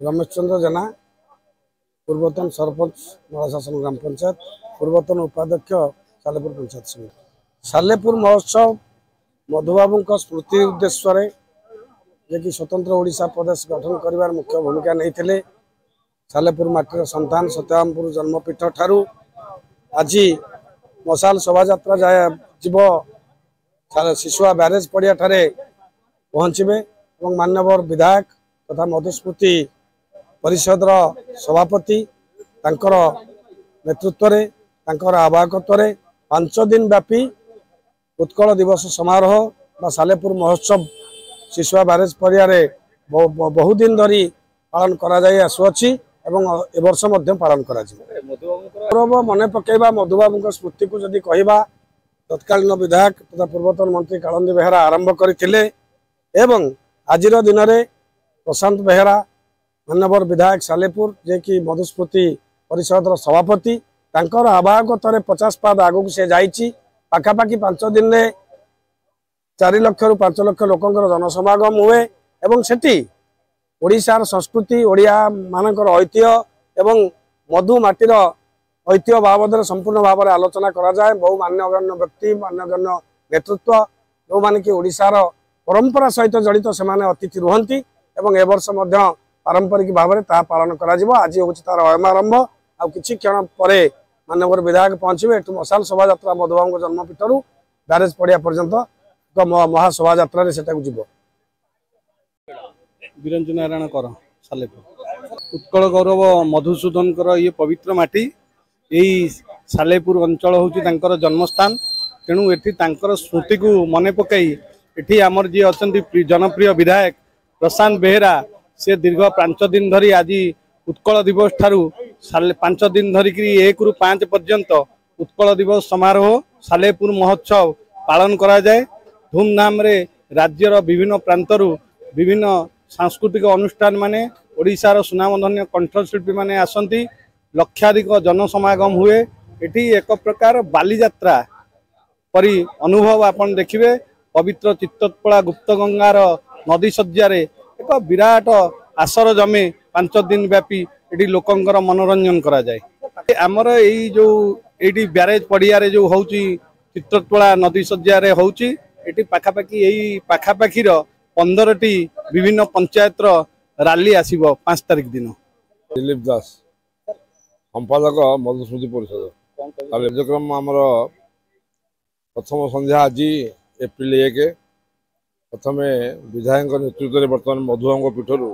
रमेश चंद्र जेना पूर्वतन सरपंच महाशासन ग्राम पंचायत पूर्वतन उपाध्यक्ष सालेपुर पंचायत समिति। सालेपुर महोत्सव मधुबाबू स्मृति उद्देश्य जे कि स्वतंत्र ओडिशा प्रदेश गठन कर मुख्य भूमिका नहीं सालेपुर माटीर संतान सत्यवामपुर जन्मपीठ ठारू आज मशाल शोभा यात्रा जीव शिशुआ ब्यारेज पड़िया पहुँचे और मान्यवर विधायक तथा मधुस्मृति परिषद सभापति नेतृत्व आवाहकत्व 5 दिन व्यापी उत्कल दिवस समारोह बा सालेपुर महोत्सव शिशुआ ब्यारेज पड़िया बहु दिन धरी पालन करुच्छी एवं ए वर्ष पालन कर मन पकेबा मधुबाबू स्मृति को जदि कहबा तत्कालीन विधायक तथा पूर्वतन मंत्री कालंदी बेहेरा आरंभ करथिले एवं आज दिन में प्रशांत बेहेरा मान्यवर विधायक सालेपुर जे कि मधुस्मृति परिषद सभापति आवाहकत्व 50 पाद आगक से जाइए पाखापाखि 5 दिन में 4 लाख रु 5 लाख लोकंर जनसमागम हुए एवं सेठी ओडिशार संस्कृति ओडिया मानकर ऐतिह्य एवं मधु माटीर ऐतिह्य बाबद संपूर्ण भाव में आलोचना करा जाए। बहु मान्यगण्य व्यक्ति मान्यगण्य नेतृत्व जो माने कि ओडिशार परंपरा सहित जड़ित से अतिथि रुहंती एवं ए वर्ष पारंपरिक भाव में ता पालन करा जिवो। आज हूँ तार अयमारंभ आ किछि क्षण परे माननीय विधायक पहुंचे एठू मशाल शोभा यात्रा मधुबाबू जन्मपीठरू ब्यारेज पड़िया पर्यंत महाशोभा यात्रा से बिरंजन नारायण कर सालेपुर उत्कल गौरव मधुसूदन ये पवित्र माटी यही सालेपुर अंचल हूँ जन्मस्थान तेणु एठी स्मृति को मन पकई एठी आमर जी अच्छा जनप्रिय विधायक प्रशांत बेहेरा से दीर्घ 5 दिन धरी आज उत्कल दिवस ठारू 5 दिन धरिक 1 रु 5 पर्यंत उत्कल दिवस समारोह सालेपुर महोत्सव पालन करा जाए। धूमधाम रे राज्यर विभिन्न प्रांतरू विभिन्न सांस्कृतिक अनुष्ठान माने ओडिशार सुनामधन्य कंठशिल्पी माने आसंती लक्षाधिक जनसमागम हुए एटी एक प्रकार बालीयात्रा परी अनुभव आपन देखिए। पवित्र चित्तोत्पला गुप्त गंगार नदी सज्जार एक विराट आसर जमे 5 दिन व्यापी एटी लोकंकर मनोरंजन करा जाए। आमर यही जो एटी ब्यारेज पड़िया जो होउची चित्तोत्पला नदी सज्जार होउची एटी पाखापाखि यही पाखापाखिर 15टी विभिन्न पंचायत रैली आसीबो 5 तारिख दिन। दिलीप दास संपादक मधुस्मृति परिषद कार्यक्रम आमर प्रथम संध्या आज एप्रिल 1 प्रथम विधायक नेतृत्व में बर्तमान मधुबाबू पीठरू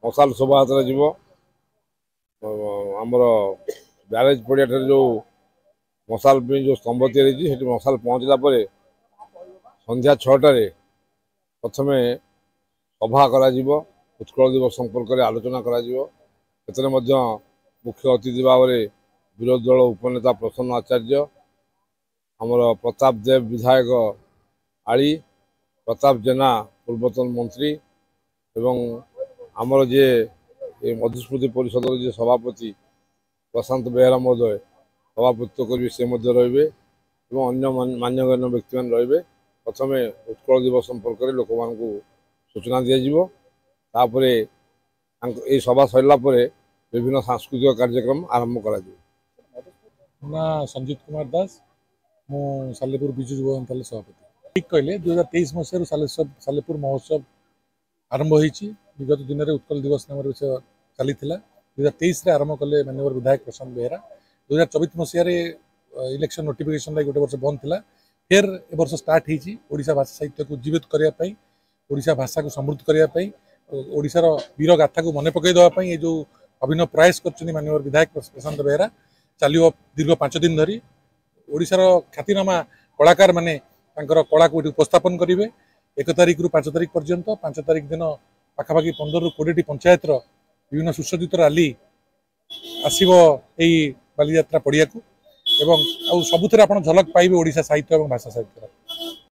मशाल शोभा यात्रा जीव आमर ब्यारेज पड़िया जो मशाल जो स्तंभ तैयारी मशाल पहुँचला संध्या 6टार प्रथम सभा करा उत्कल दिवस संपर्क में आलोचना करा मुख्य अतिथि भाव में विरोधी दल उपनेता प्रसन्न आचार्य आमर प्रताप देव विधायक आली प्रताप जेना पूर्वतन मंत्री एवं आमर जे मधुस्मृति परिषद जे सभापति प्रशांत बेहेरा महोदय सभापतित्व करेंगे से रे अन्य मान्यगण्य व्यक्ति मान रे। प्रथम उत्कल दिवस संपर्क में लोक मान सूचना दिपर सभा सरला विभिन्न सांस्कृतिक कार्यक्रम आरंभ करा ना संजीत कुमार दास मु सालेपुर विजु युवा दल सभापति। ठीक कहले 2023 मसीह सालेपुर महोत्सव आरंभ होती विगत दिन में उत्कल दिवस नाम विषय चली 2023 आरंभ कले माननीय विधायक प्रशांत बेहेरा। 2024 मसीह इलेक्शन नोटिफिकेशन गोटे वर्ष बंद था फिर ए वर्ष स्टार्ट होती ओडिशा भाषा साहित्य को जीवित करने ओडिशा भाषा को समृद्ध करने ओडिशार वीर गाथा को मन पकई देवाई ये जो अभिनव प्रयास कर माननीय विधायक प्रशांत बेहेरा चलो दीर्घ 5 दिन धरी ओडिशार ख्यातिनामा कलाकार माने कला को उपस्थापन करेंगे 1 तारिख रु 5 तारिख पर्यंत। 5 तारिख दिन पाखापाखि 15 रु 20 पंचायत विभिन्न सुसज्जित रैली आसब यही बालीयात्रा पड़िया को एवं सबुथ आप झलक पाइबे ओडिशा साहित्य और भाषा साहित्य।